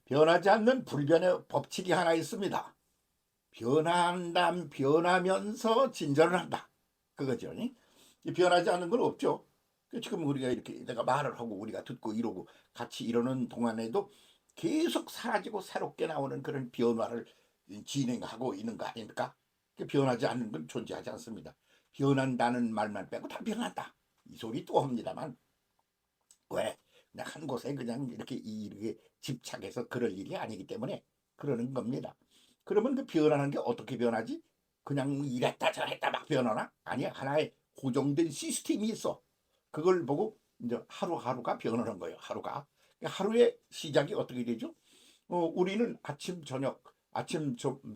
변하지 않는 불변의 법칙이 하나 있습니다. 변하면서 진전을 한다. 그거죠. 이 변하지 않는 건 없죠. 지금 우리가 이렇게 내가 말을 하고 우리가 듣고 이러고 같이 이러는 동안에도 계속 사라지고 새롭게 나오는 그런 변화를 진행하고 있는 거 아닙니까? 변하지 않는 건 존재하지 않습니다. 변한다는 말만 빼고 다 변한다. 이 소리 또 합니다만 왜? 그냥 한 곳에 그냥 이렇게 집착해서 그럴 일이 아니기 때문에 그러는 겁니다. 그러면 그 변하는 게 어떻게 변하지? 그냥 이랬다 저랬다 막 변하나? 아니야. 하나의 고정된 시스템이 있어. 그걸 보고 이제 하루하루가 변하는 거예요. 하루가. 하루의 시작이 어떻게 되죠? 우리는 아침 저녁,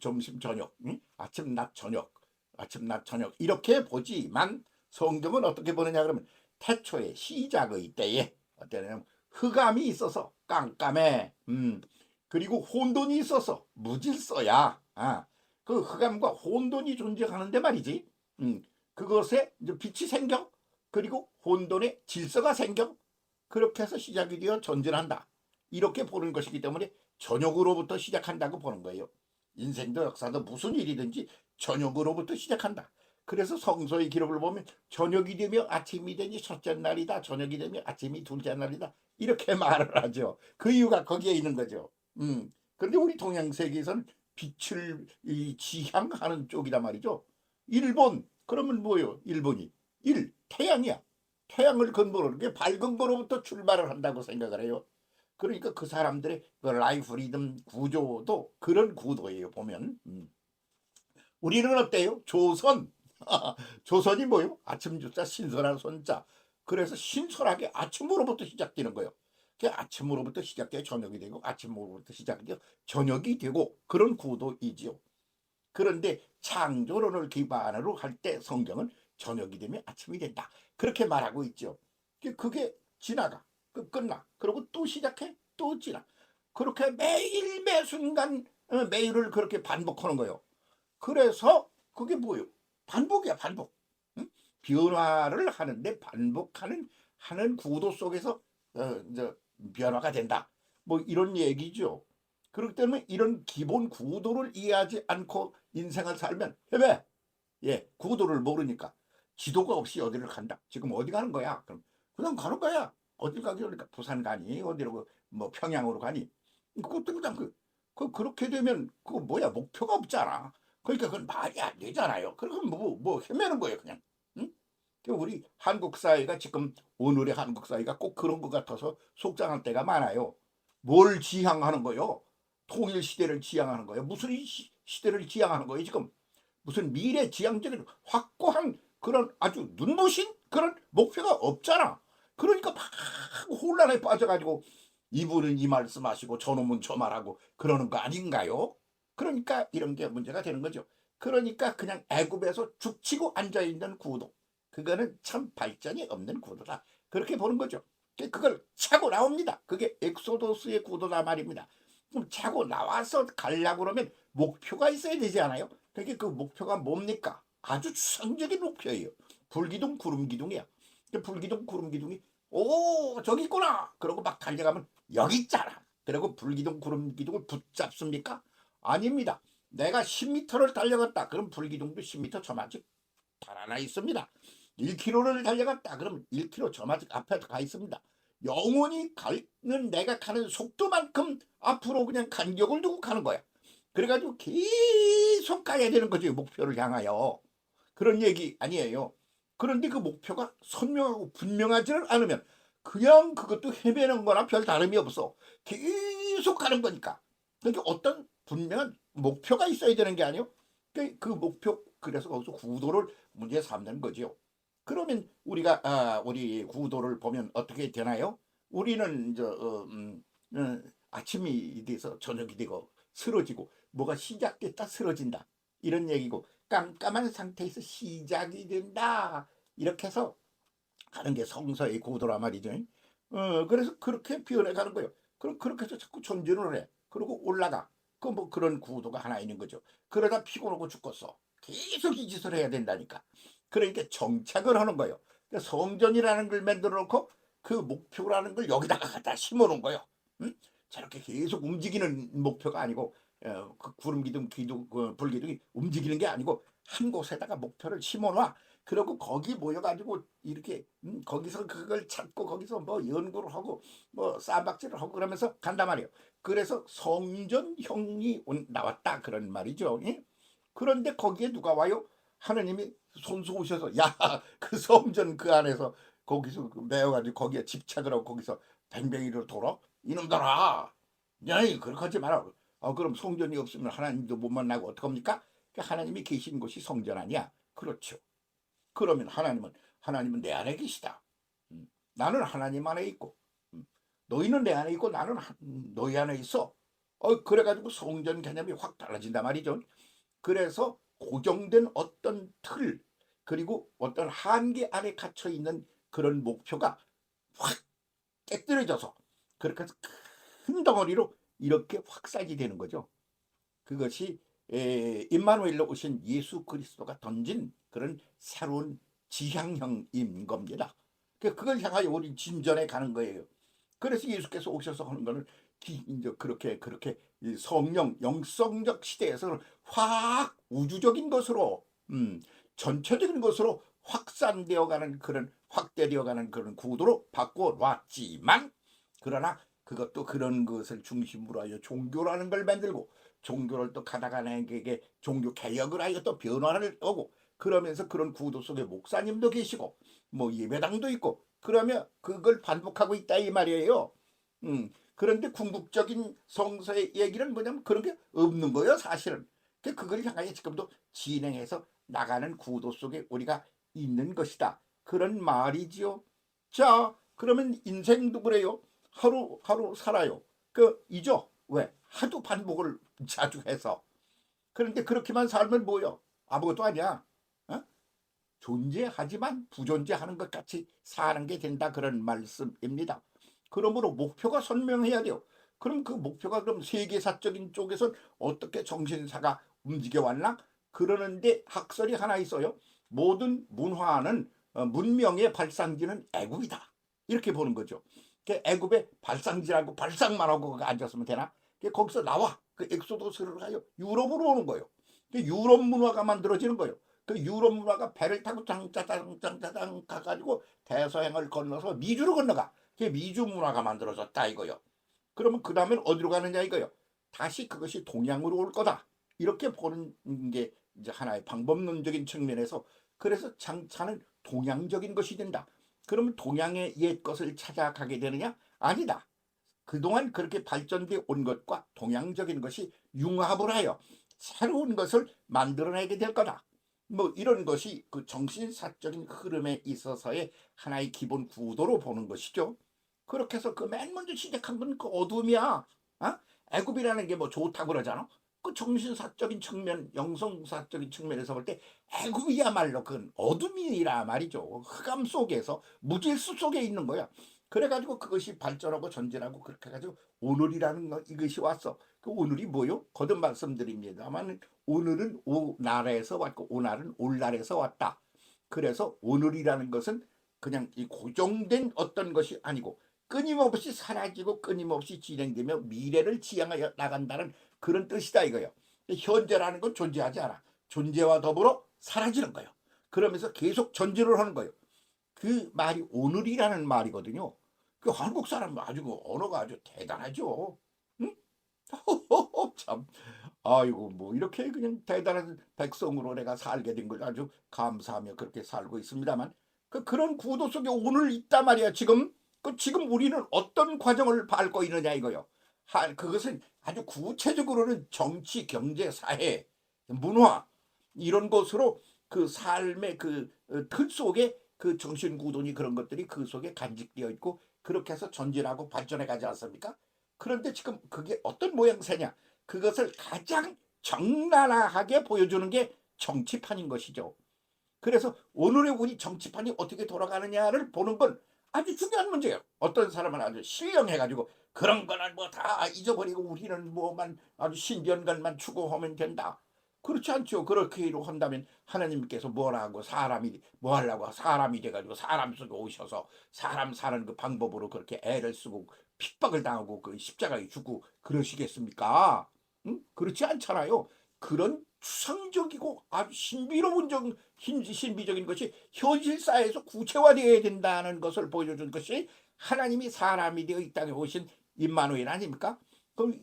점심 저녁, 응? 아침 낮 저녁, 아침 낮 저녁 이렇게 보지만 성경은 어떻게 보느냐 그러면 태초의 시작의 때에 어때냐면 흑암이 있어서 깜깜해. 그리고 혼돈이 있어서 무질서야. 그 흑암과 혼돈이 존재하는데 말이지. 그것에 이제 빛이 생겨. 그리고 혼돈의 질서가 생겨. 그렇게 해서 시작이 되어 전진한다. 이렇게 보는 것이기 때문에 저녁으로부터 시작한다고 보는 거예요. 인생도 역사도 무슨 일이든지 저녁으로부터 시작한다. 그래서 성서의 기록을 보면 저녁이 되면 아침이 되니 첫째 날이다. 저녁이 되면 아침이 둘째 날이다. 이렇게 말을 하죠. 그 이유가 거기에 있는 거죠. 그런데 우리 동양세계에서는 빛을 지향하는 쪽이란 말이죠. 일본 그러면 뭐예요? 일본이 태양이야. 태양을 근본으로 밝은 거로부터 출발을 한다고 생각을 해요. 그러니까 그 사람들의 그 라이프 리듬 구조도 그런 구도예요. 보면 우리는 어때요? 조선. 조선이 뭐요? 아침 주자 신선한 손자. 그래서 신선하게 아침으로부터 시작되는 거예요. 그 아침으로부터 시작돼 저녁이 되고 아침으로부터 시작돼 저녁이 되고 그런 구도이지요. 그런데 창조론을 기반으로 할 때 성경은 저녁이 되면 아침이 된다. 그렇게 말하고 있죠. 그게 지나가. 끝나. 그리고 또 시작해. 또 지나. 그렇게 매일 매 순간 매일을 그렇게 반복하는 거예요. 그래서 그게 뭐예요? 반복이야, 반복. 응? 변화를 하는데 반복하는 구도 속에서 이제 변화가 된다. 뭐 이런 얘기죠. 그렇기 때문에 이런 기본 구도를 이해하지 않고 인생을 살면 해배. 예, 구도를 모르니까 지도가 없이 어디를 간다. 지금 어디 가는 거야? 그럼 그냥 가는 거야. 어딜 가기 그러니까 부산 가니 어디로 뭐 평양으로 가니 그것도 그냥 그렇게 되면 그거 뭐야 목표가 없잖아. 그러니까 그건 말이 안 되잖아요. 그럼 뭐 헤매는 거예요 그냥. 응? 우리 한국 사회가 지금 오늘의 한국 사회가 꼭 그런 것 같아서 속상할 때가 많아요. 뭘 지향하는 거요? 통일 시대를 지향하는 거예요. 무슨 시대를 지향하는 거예요 지금? 무슨 미래 지향적인 확고한 그런 아주 눈부신 그런 목표가 없잖아. 그러니까 막 혼란에 빠져가지고 이분은 이 말씀하시고 저놈은 저 말하고 그러는 거 아닌가요? 그러니까 이런 게 문제가 되는 거죠. 그러니까 그냥 애굽에서 죽치고 앉아있는 구도. 그거는 참 발전이 없는 구도다. 그렇게 보는 거죠. 그걸 차고 나옵니다. 그게 엑소도스의 구도다 말입니다. 그럼 차고 나와서 가려고 그러면 목표가 있어야 되지 않아요? 그게 그 목표가 뭡니까? 아주 추상적인 목표예요. 불기둥 구름기둥이야. 불기둥 구름기둥이 오 저기 있구나 그러고 막 달려가면 여기 있잖아. 그리고 불기둥 구름기둥을 붙잡습니까? 아닙니다. 내가 10m를 달려갔다. 그럼 불기둥도 10m 저마직 달아나 있습니다. 1km를 달려갔다. 그럼 1km 저마직 앞에 가 있습니다. 영원히 가는 내가 가는 속도만큼 앞으로 그냥 간격을 두고 가는 거야. 그래가지고 계속 가야 되는 거죠. 목표를 향하여. 그런 얘기 아니에요. 그런데 그 목표가 선명하고 분명하지는 않으면 그냥 그것도 헤매는 거나 별 다름이 없어. 계속 가는 거니까. 그러니까 어떤 분명한 목표가 있어야 되는 게 아니에요. 그 목표 그래서 거기서 구도를 문제 삼는 거죠. 그러면 우리 구도를 보면 어떻게 되나요? 우리는 이제 아침이 돼서 저녁이 되고 쓰러지고 뭐가 시작됐다 쓰러진다 이런 얘기고 깜깜한 상태에서 시작이 된다 이렇게 해서 하는 게 성서의 구도란 말이죠. 그래서 그렇게 표현해 가는 거예요. 그럼 그렇게 해서 자꾸 전진을 해. 그리고 올라가. 그 뭐 그런 구도가 하나 있는 거죠. 그러다 피곤하고 죽겠어. 계속 이 짓을 해야 된다니까. 그러니까 정착을 하는 거예요. 성전이라는 걸 만들어 놓고 그 목표라는 걸 여기다가 갖다 심어 놓은 거예요. 응? 저렇게 계속 움직이는 목표가 아니고 그 구름 기둥 기둥 불기둥이 움직이는 게 아니고 한 곳에다가 목표를 심어놔. 그리고 거기 모여가지고 이렇게 거기서 그걸 찾고 거기서 뭐 연구를 하고 뭐 쌈박질을 하고 그러면서 간단 말이에요. 그래서 성전형이 나왔다 그런 말이죠. 예? 그런데 거기에 누가 와요? 하느님이 손수 오셔서 야 그 성전 그 안에서 거기서 매어가지고 거기에 집착을 하고 거기서 뱅뱅이를 돌아 이놈들아 야 그렇게 하지 마라. 그럼 성전이 없으면 하나님도 못 만나고 어떡합니까? 하나님이 계신 곳이 성전 아니야. 그렇죠. 그러면 하나님은 내 안에 계시다. 나는 하나님 안에 있고 너희는 내 안에 있고 나는 너희 안에 있어. 그래가지고 성전 개념이 확 달라진단 말이죠. 그래서 고정된 어떤 틀 그리고 어떤 한계 안에 갇혀 있는 그런 목표가 확 깨뜨려져서 그렇게 해서 큰 덩어리로 이렇게 확산이 되는 거죠. 그것이 임마누엘로 오신 예수 그리스도가 던진 그런 새로운 지향형인 겁니다. 그걸 향하여 우리 진전해 가는 거예요. 그래서 예수께서 오셔서 하는 거는 이제 그렇게 성령 영성적 시대에서는 확 우주적인 것으로 전체적인 것으로 확산되어 가는 그런 확대되어 가는 그런 구도로 바꿔 놨지만 그러나 그것도 그런 것을 중심으로 하여 종교라는 걸 만들고 종교를 또 가다가나에게 종교 개혁을 하여 또 변화를 오고 그러면서 그런 구도 속에 목사님도 계시고 뭐 예배당도 있고 그러면 그걸 반복하고 있다 이 말이에요. 그런데 궁극적인 성서의 얘기는 뭐냐면 그런 게 없는 거예요 사실은. 그걸 향하여 지금도 진행해서 나가는 구도 속에 우리가 있는 것이다 그런 말이지요. 자 그러면 인생도 그래요. 하루하루 살아요. 이죠. 왜? 하도 반복을 자주 해서. 그런데 그렇게만 살면 뭐요? 아무것도 아니야. 어? 존재하지만 부존재하는 것 같이 사는 게 된다 그런 말씀입니다. 그러므로 목표가 선명해야 돼요. 그럼 그 목표가 그럼 세계사적인 쪽에서 어떻게 정신사가 움직여 왔나? 그러는데 학설이 하나 있어요. 모든 문화는 문명의 발상지는 애국이다. 이렇게 보는 거죠. 애굽의 발상지라고 발상만 하고 앉았으면 되나? 거기서 나와. 그 엑소도스를 가요. 유럽으로 오는 거예요. 유럽 문화가 만들어지는 거예요. 그 유럽 문화가 배를 타고 짱짜장 가가지고 대서양을 건너서 미주로 건너가. 그게 미주 문화가 만들어졌다 이거요. 그러면 그 다음엔 어디로 가느냐 이거요. 다시 그것이 동양으로 올 거다. 이렇게 보는 게 이제 하나의 방법론적인 측면에서 그래서 장차는 동양적인 것이 된다. 그러면 동양의 옛 것을 찾아가게 되느냐? 아니다. 그동안 그렇게 발전되어 온 것과 동양적인 것이 융합을 하여 새로운 것을 만들어내게 될 거다. 뭐 이런 것이 그 정신사적인 흐름에 있어서의 하나의 기본 구도로 보는 것이죠. 그렇게 해서 그 맨 먼저 시작한 건 그 어둠이야. 애굽이라는 게 뭐 좋다고 그러잖아. 그 정신사적인 측면, 영성사적인 측면에서 볼 때 애굽이야말로 그건 어둠이라 말이죠. 흑암 속에서 무질서 속에 있는 거야. 그래가지고 그것이 발전하고 전진하고 그렇게 해가지고 오늘이라는 거 이것이 왔어. 그 오늘이 뭐요? 거듭 말씀드립니다만 오늘은 오날에서 왔고 오날은 올날에서 왔다. 그래서 오늘이라는 것은 그냥 이 고정된 어떤 것이 아니고 끊임없이 사라지고 끊임없이 진행되며 미래를 지향하여 나간다는 그런 뜻이다 이거예요. 현재라는 건 존재하지 않아. 존재와 더불어 사라지는 거예요. 그러면서 계속 전진을 하는 거예요. 그 말이 오늘이라는 말이거든요. 그 한국 사람 아주 언어가 아주 대단하죠. 응? 참, 아이고 뭐 이렇게 그냥 대단한 백성으로 내가 살게 된 걸 아주 감사하며 그렇게 살고 있습니다만 그런 구도 속에 오늘 있단 말이야 지금. 지금 우리는 어떤 과정을 밟고 있느냐 이거요. 그것은 아주 구체적으로는 정치, 경제, 사회, 문화 이런 것으로 그 삶의 그 틀 속에 그 정신 구도니 그런 것들이 그 속에 간직되어 있고 그렇게 해서 전진하고 발전해 가지 않습니까? 그런데 지금 그게 어떤 모양새냐? 그것을 가장 적나라하게 보여주는 게 정치판인 것이죠. 그래서 오늘의 우리 정치판이 어떻게 돌아가느냐를 보는 건 아주 중요한 문제예요. 어떤 사람은 아주 신령해가지고 그런 거는 뭐 다 잊어버리고 우리는 뭐만 아주 신비한 것만 추구하면 된다. 그렇지 않죠. 그렇게로 한다면 하나님께서 뭐라고 사람이 뭐 하려고 사람이 돼가지고 사람 속에 오셔서 사람 사는 그 방법으로 그렇게 애를 쓰고 핍박을 당하고 그 십자가에 죽고 그러시겠습니까? 응? 그렇지 않잖아요. 그런 추상적이고 아주 신비적인 것이 현실사회에서 구체화되어야 된다는 것을 보여준 것이 하나님이 사람이 되어 이 땅에 오신 임마누엘 아닙니까? 그럼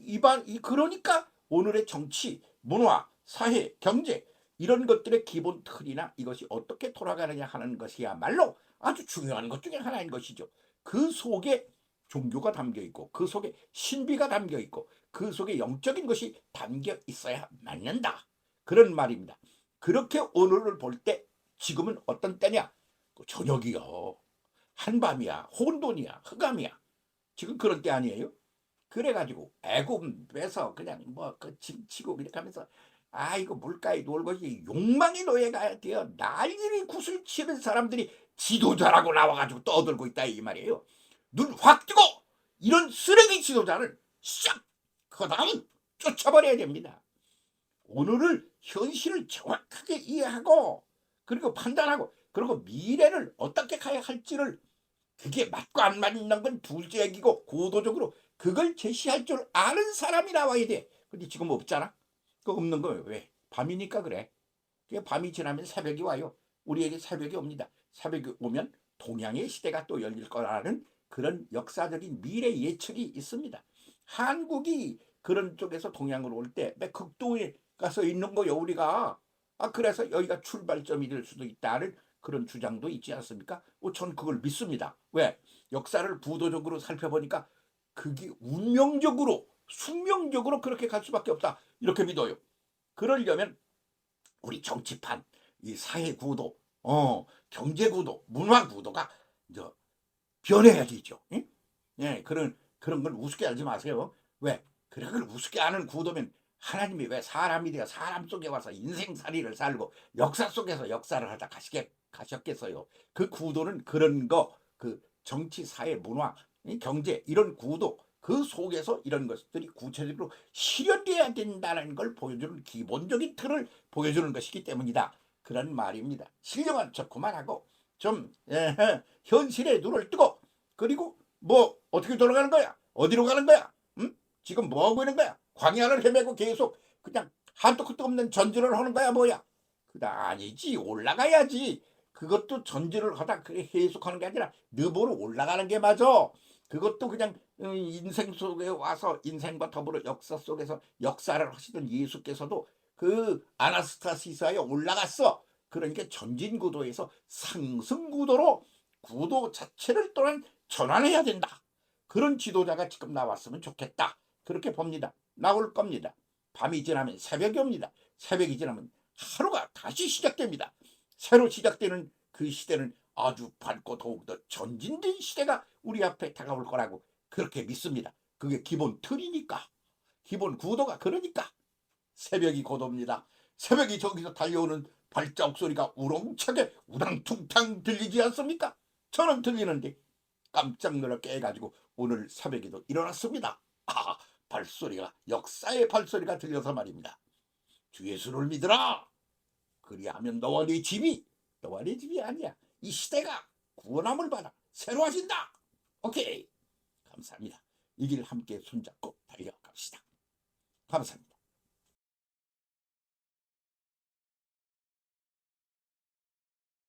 그러니까 오늘의 정치, 문화, 사회, 경제 이런 것들의 기본 틀이나 이것이 어떻게 돌아가느냐 하는 것이야말로 아주 중요한 것 중에 하나인 것이죠. 그 속에 종교가 담겨 있고 그 속에 신비가 담겨 있고 그 속에 영적인 것이 담겨 있어야 맞는다. 그런 말입니다. 그렇게 오늘을 볼 때 지금은 어떤 때냐? 저녁이요. 한밤이야. 혼돈이야. 흑암이야. 지금 그런 때 아니에요? 그래가지고 애굽에서 그냥 뭐그 짐치고 이렇게 하면서 이거 물가에 놀 것이 욕망의 노예가 되어 난리를 구슬치는 사람들이 지도자라고 나와가지고 떠들고 있다 이 말이에요. 눈 확 뜨고 이런 쓰레기 지도자를 싹 그다음 쫓아버려야 됩니다. 오늘을 현실을 정확하게 이해하고 그리고 판단하고 그리고 미래를 어떻게 가야 할지를 그게 맞고 안 맞는 건 둘째 얘기고 고도적으로 그걸 제시할 줄 아는 사람이 나와야 돼. 근데 지금 없잖아. 그 없는 거예요. 왜? 밤이니까 그래. 밤이 지나면 새벽이 와요. 우리에게 새벽이 옵니다. 새벽이 오면 동양의 시대가 또 열릴 거라는 그런 역사적인 미래 예측이 있습니다. 한국이 그런 쪽에서 동양으로 올 때 극동에 가서 있는 거요 우리가. 그래서 여기가 출발점이 될 수도 있다는 그런 주장도 있지 않습니까? 전 그걸 믿습니다. 왜? 역사를 부도적으로 살펴보니까 그게 운명적으로 숙명적으로 그렇게 갈 수밖에 없다. 이렇게 믿어요. 그러려면 우리 정치판, 이 사회 구도, 경제 구도, 문화 구도가 변해야 되죠. 예? 예, 그런 걸 우습게 알지 마세요. 왜? 그런 걸 우습게 아는 구도면 하나님이 왜 사람이 되어 사람 속에 와서 인생살이를 살고 역사 속에서 역사를 하다 가셨겠어요. 그 구도는 그런 거, 그 정치, 사회, 문화, 경제 이런 구도 그 속에서 이런 것들이 구체적으로 실현돼야 된다는 걸 보여주는 기본적인 틀을 보여주는 것이기 때문이다. 그런 말입니다. 신령한 척 그만하고 좀 현실에 눈을 뜨고 그리고 뭐 어떻게 돌아가는 거야? 어디로 가는 거야? 응? 지금 뭐 하고 있는 거야? 광야를 헤매고 계속 그냥 한도 끝도 없는 전진을 하는 거야 뭐야? 그다 아니지 올라가야지. 그것도 전진을 하다 계속하는 게 아니라 너보러 올라가는 게 맞아. 그것도 그냥 인생 속에 와서 인생과 더불어 역사 속에서 역사를 하시던 예수께서도 그 아나스타시스에 올라갔어. 그러니까 전진 구도에서 상승 구도로 구도 자체를 또한 전환해야 된다. 그런 지도자가 지금 나왔으면 좋겠다. 그렇게 봅니다. 나올 겁니다. 밤이 지나면 새벽이 옵니다. 새벽이 지나면 하루가 다시 시작됩니다. 새로 시작되는 그 시대는 아주 밝고 더욱더 전진된 시대가 우리 앞에 다가올 거라고 그렇게 믿습니다. 그게 기본 틀이니까. 기본 구도가 그러니까. 새벽이 곧 옵니다. 새벽이 저기서 달려오는 발자국 소리가 우렁차게 우당퉁탕 들리지 않습니까? 저는 들리는데 깜짝 놀라 깨가지고 오늘 새벽에도 일어났습니다. 발소리가 역사의 발소리가 들려서 말입니다. 주 예수를 믿으라. 그리하면 너와 네 집이 아니야. 이 시대가 구원함을 받아 새로워진다. 오케이. 감사합니다. 이 길 함께 손잡고 달려갑시다. 감사합니다.